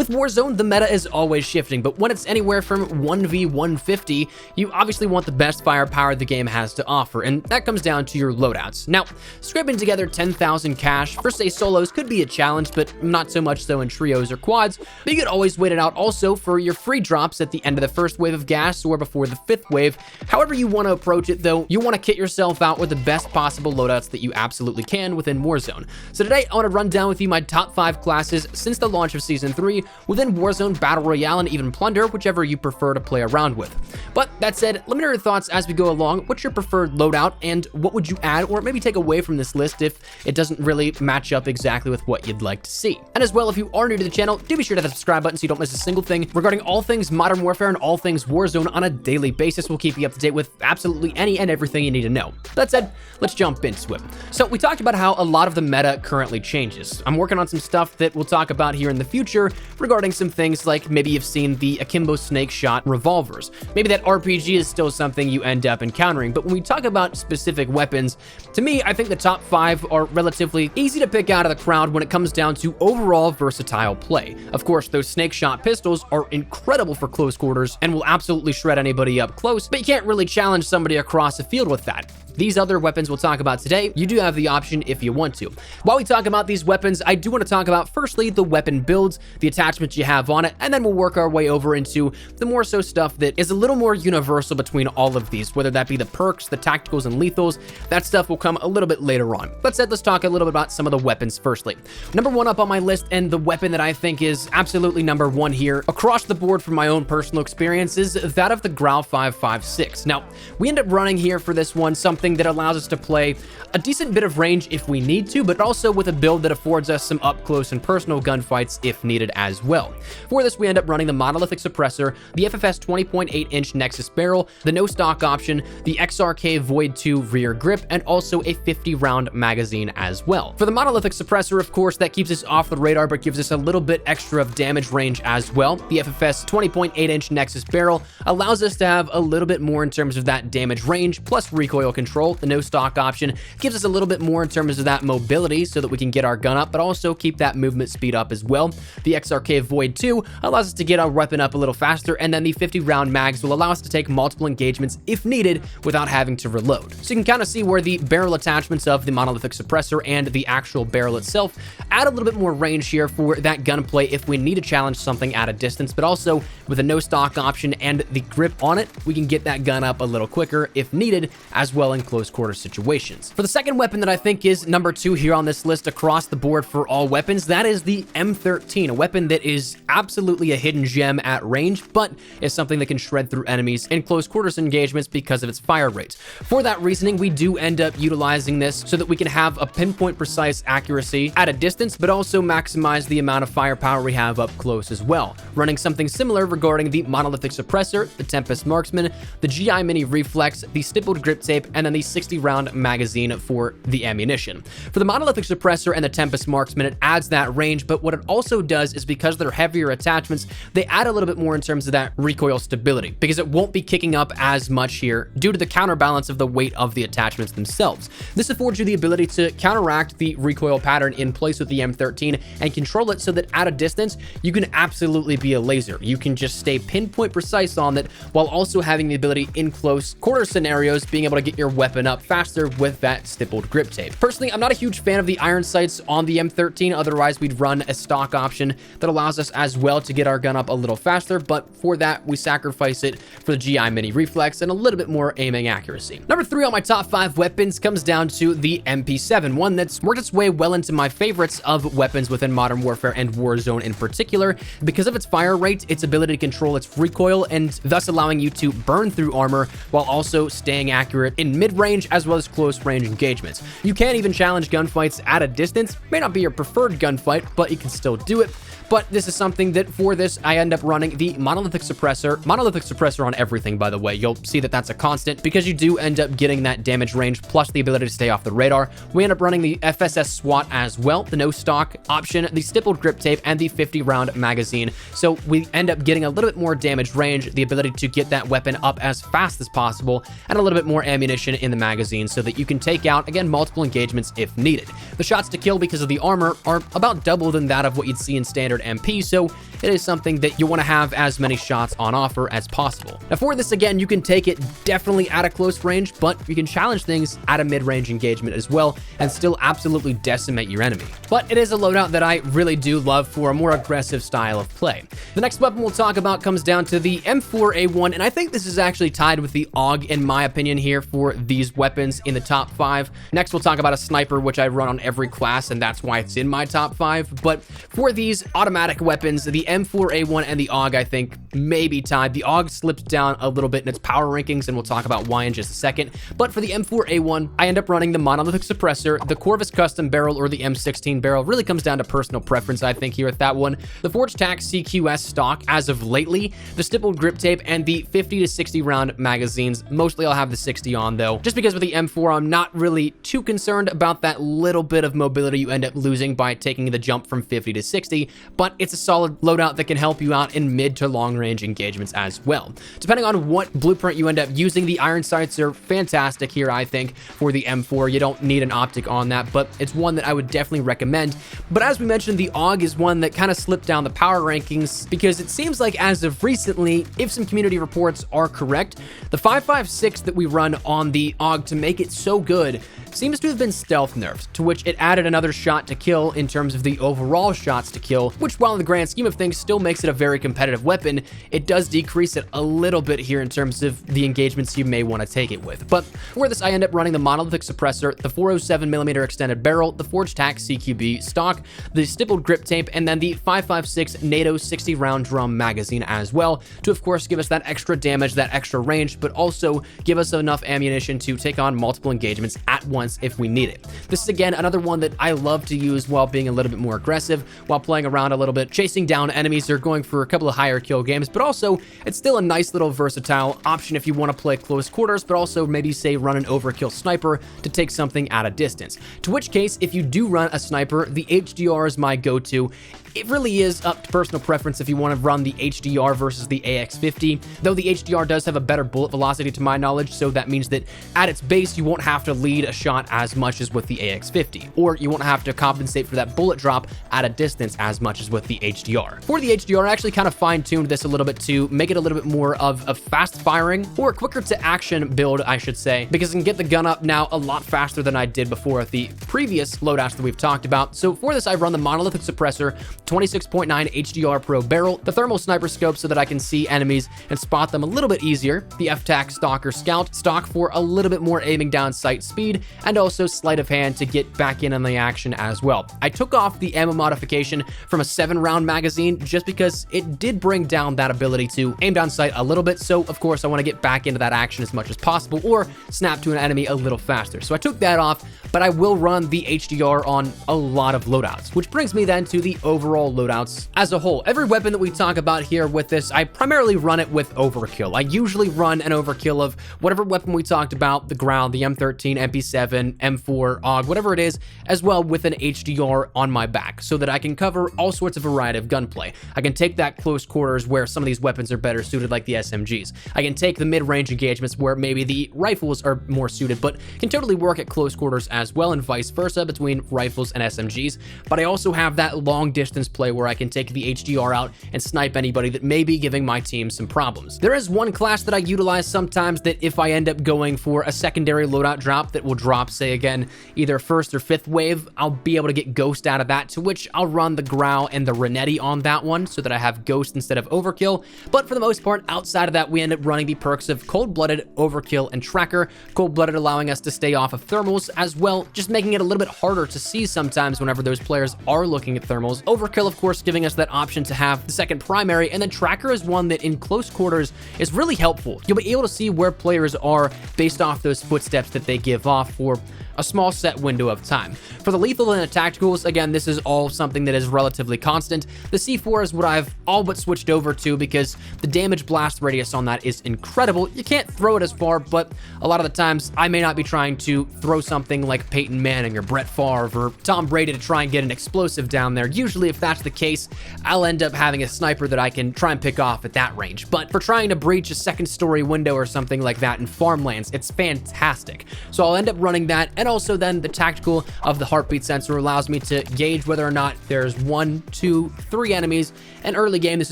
With Warzone, the meta is always shifting, but when it's anywhere from 1v150, you obviously want the best firepower the game has to offer, and that comes down to your loadouts. Now, scraping together 10,000 cash for, say, solos could be a challenge, but not so much so in trios or quads, but you could always wait it out also for your free drops at the end of the first wave of gas or before the fifth wave. However you want to approach it, though, you want to kit yourself out with the best possible loadouts that you absolutely can within Warzone. So today, I want to run down with you my top 5 classes since the launch of Season 3 within Warzone, Battle Royale, and even Plunder, whichever you prefer to play around with. But that said, let me know your thoughts as we go along. What's your preferred loadout, and what would you add or maybe take away from this list if it doesn't really match up exactly with what you'd like to see? And as well, if you are new to the channel, do be sure to hit the subscribe button so you don't miss a single thing regarding all things Modern Warfare and all things Warzone on a daily basis. We'll keep you up to date with absolutely any and everything you need to know. That said, let's jump into it. So we talked about how a lot of the meta currently changes. I'm working on some stuff that we'll talk about here in the future regarding some things like maybe you've seen the Akimbo snake shot revolvers. Maybe that RPG is still something you end up encountering, but when we talk about specific weapons, to me, I think the top 5 are relatively easy to pick out of the crowd when it comes down to overall versatile play. Of course, those snake shot pistols are incredible for close quarters and will absolutely shred anybody up close, but you can't really challenge somebody across the field with that. These other weapons we'll talk about today, you do have the option if you want to. While we talk about these weapons, I do want to talk about firstly the weapon builds, the attachments you have on it, and then we'll work our way over into the more so stuff that is a little more universal between all of these, whether that be the perks, the tacticals, and lethals. That stuff will come a little bit later on. That said, let's talk a little bit about some of the weapons firstly. Number 1 up on my list, and the weapon that I think is absolutely number 1 here across the board from my own personal experience, is that of the Grau 5.56. Now, we end up running here for this one something that allows us to play a decent bit of range if we need to, but also with a build that affords us some up close and personal gunfights if needed as well. For this, we end up running the monolithic suppressor, the FFS 20.8-inch Nexus barrel, the no stock option, the XRK Void 2 rear grip, and also a 50-round magazine as well. For the monolithic suppressor, of course, that keeps us off the radar but gives us a little bit extra of damage range as well. The FFS 20.8-inch Nexus barrel allows us to have a little bit more in terms of that damage range plus recoil control. The no stock option gives us a little bit more in terms of that mobility so that we can get our gun up, but also keep that movement speed up as well. The XRK Void 2 allows us to get our weapon up a little faster, and then the 50-round mags will allow us to take multiple engagements if needed without having to reload. So you can kind of see where the barrel attachments of the monolithic suppressor and the actual barrel itself add a little bit more range here for that gunplay if we need to challenge something at a distance, but also with a no stock option and the grip on it, we can get that gun up a little quicker if needed as well in close quarter situations. For the second weapon that I think is number 2 here on this list across the board for all weapons, that is the M13, a weapon that is absolutely a hidden gem at range, but is something that can shred through enemies in close quarters engagements because of its fire rate. For that reasoning, we do end up utilizing this so that we can have a pinpoint precise accuracy at a distance, but also maximize the amount of firepower we have up close as well. Running something similar regarding the monolithic suppressor, the Tempest Marksman, the GI Mini Reflex, the stippled grip tape, and then the 60-round magazine for the ammunition. For the monolithic suppressor and the Tempest Marksman, it adds that range, but what it also does is because they're heavier attachments, they add a little bit more in terms of that recoil stability, because it won't be kicking up as much here due to the counterbalance of the weight of the attachments themselves. This affords you the ability to counteract the recoil pattern in place with the M13 and control it so that at a distance, you can absolutely be a laser. You can just stay pinpoint precise on it while also having the ability in close quarter scenarios, being able to get your weapon up faster with that stippled grip tape. Personally, I'm not a huge fan of the iron sights on the M13, otherwise we'd run a stock option that allows us as well to get our gun up a little faster, but for that, we sacrifice it for the GI Mini Reflex and a little bit more aiming accuracy. Number 3 on my top 5 weapons comes down to the MP7, one that's worked its way well into my favorites of weapons within Modern Warfare and Warzone in particular, because of its fire rate, its ability to control its recoil, and thus allowing you to burn through armor while also staying accurate in mid-range as well as close range engagements. You can even challenge gunfights at a distance. May not be your preferred gunfight, but you can still do it. But this is something that for this, I end up running the monolithic suppressor on everything, by the way. You'll see that that's a constant because you do end up getting that damage range plus the ability to stay off the radar. We end up running the FSS SWAT as well, the no stock option, the stippled grip tape, and the 50-round magazine. So we end up getting a little bit more damage range, the ability to get that weapon up as fast as possible, and a little bit more ammunition in the magazine so that you can take out, again, multiple engagements if needed. The shots to kill because of the armor are about double than that of what you'd see in standard MP, so it is something that you want to have as many shots on offer as possible. Now for this, again, you can take it definitely at a close range, but you can challenge things at a mid-range engagement as well and still absolutely decimate your enemy. But it is a loadout that I really do love for a more aggressive style of play. The next weapon we'll talk about comes down to the M4A1, and I think this is actually tied with the Augie in my opinion here for these weapons in the top 5. Next, we'll talk about a sniper, which I run on every class, and that's why it's in my top 5. But for these automatic weapons, the M4A1 and the Augie, I think, may be tied. The Augie slipped down a little bit in its power rankings, and we'll talk about why in just a second. But for the M4A1, I end up running the monolithic suppressor, the Corvus custom barrel, or the M16 barrel. Really comes down to personal preference, I think, here at that one. The Forged Tac CQS stock as of lately, the stippled grip tape, and the 50 to 60 round magazines. Mostly I'll have the 60 on though, just because with the M4, I'm not really too concerned about that little bit of mobility you end up losing by taking the jump from 50 to 60, but it's a solid loadout that can help you out in mid to long range engagements as well. Depending on what blueprint you end up using, the iron sights are fantastic here, I think, for the M4. You don't need an optic on that, but it's one that I would definitely recommend. But as we mentioned, the Augie is one that kind of slipped down the power rankings because it seems like as of recently, if some community reports are correct, the 5.56 that we run on the Augie to make it so good seems to have been stealth nerfed, to which it added another shot to kill in terms of the overall shots to kill, which while in the grand scheme of things still makes it a very competitive weapon, it does decrease it a little bit here in terms of the engagements you may want to take it with. But for this, I end up running the monolithic suppressor, the 407mm extended barrel, the Forged Tac CQB stock, the stippled grip tape, and then the 5.56 NATO 60 round drum magazine as well, to of course give us that extra damage, that extra range, but also give us enough ammunition to take on multiple engagements at once if we need it. This is again another one that I love to use while being a little bit more aggressive, while playing around a little bit, chasing down enemies or going for a couple of higher kill games, but also it's still a nice little versatile option if you want to play close quarters, but also maybe say run an overkill sniper to take something at a distance. To which case, if you do run a sniper, the HDR is my go-to. It really is up to personal preference if you want to run the HDR versus the AX50, though the HDR does have a better bullet velocity to my knowledge, so that means that at its base you won't have to lead a shot as much as with the AX50, or you won't have to compensate for that bullet drop at a distance as much as with the HDR. For the HDR, I actually kind of fine-tuned this a little bit to make it a little bit more of a fast firing, or quicker to action build, I should say, because I can get the gun up now a lot faster than I did before at the previous loadouts that we've talked about. So for this, I run the monolithic suppressor, 26.9 HDR Pro barrel, the thermal sniper scope so that I can see enemies and spot them a little bit easier, the F-Tac Stalker Scout stock for a little bit more aiming down sight speed, and also sleight of hand to get back in on the action as well. I took off the ammo modification from a 7-round magazine just because it did bring down that ability to aim down sight a little bit, so of course I want to get back into that action as much as possible or snap to an enemy a little faster. So I took that off, but I will run the HDR on a lot of loadouts, which brings me then to the overall loadouts as a whole. Every weapon that we talk about here with this, I primarily run it with overkill. I usually run an overkill of whatever weapon we talked about, the ground, the M13, MP7, M4, AUG, whatever it is, as well with an HDR on my back so that I can cover all sorts of variety of gunplay. I can take that close quarters where some of these weapons are better suited like the SMGs. I can take the mid-range engagements where maybe the rifles are more suited, but can totally work at close quarters as well, and vice versa between rifles and SMGs. But I also have that long distance play where I can take the HDR out and snipe anybody that may be giving my team some problems. There is one class that I utilize sometimes that if I end up going for a secondary loadout drop that will drop, say again, either first or fifth wave, I'll be able to get Ghost out of that, to which I'll run the Growl and the Renetti on that one so that I have Ghost instead of Overkill. But for the most part, outside of that, we end up running the perks of Cold-Blooded, Overkill, and Tracker. Cold-Blooded allowing us to stay off of thermals as well, just making it a little bit harder to see sometimes whenever those players are looking at thermals. Overkill, of course, giving us that option to have the second primary, and then Tracker is one that in close quarters is really helpful. You'll be able to see where players are based off those footsteps that they give off for a small set window of time. For the lethal and the tacticals, again, this is all something that is relatively constant. The C4 is what I've all but switched over to because the damage blast radius on that is incredible. You can't throw it as far, but a lot of the times I may not be trying to throw something like Peyton Manning or Brett Favre or Tom Brady to try and get an explosive down there. Usually, if that's the case, I'll end up having a sniper that I can try and pick off at that range. But for trying to breach a second story window or something like that in farmlands, it's fantastic. So I'll end up running that, and also then the tactical of the heartbeat sensor allows me to gauge whether or not there's 1, 2, 3 enemies. In early game, this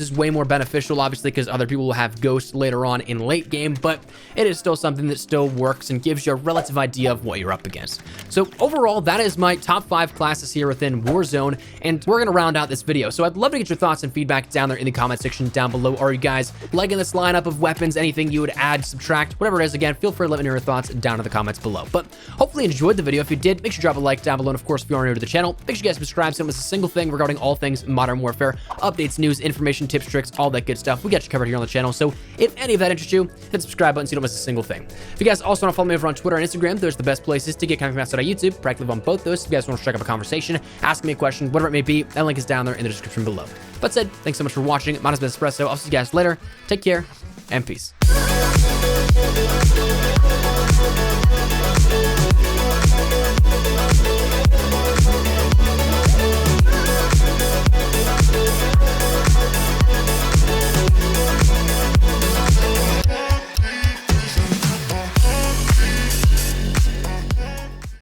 is way more beneficial, obviously, because other people will have ghosts later on in late game, but it is still something that still works and gives you a relative idea of what you're up against. So overall, that is my top 5 classes here within Warzone, and we're gonna round out this video. So I'd love to get your thoughts and feedback down there in the comment section down below. Are you guys liking this lineup of weapons? Anything you would add, subtract, whatever it is? Again, feel free to let me know your thoughts down in the comments below. But hopefully you enjoyed the video. If you did, make sure to drop a like down below. And of course, if you are new to the channel, make sure you guys subscribe so it's a single thing regarding all things Modern Warfare, updates, news, information, tips, tricks, all that good stuff. We got you covered here on the channel. So if any of that interests you, hit the subscribe button so you don't miss a single thing. If you guys also want to follow me over on Twitter and Instagram, those are the best places to get content from outside of YouTube. Practically live on both those. If you guys want to strike up a conversation, ask me a question, whatever it may be, that link is down there in the description below. But said, thanks so much for watching. My name has been Espresso. I'll see you guys later. Take care and peace.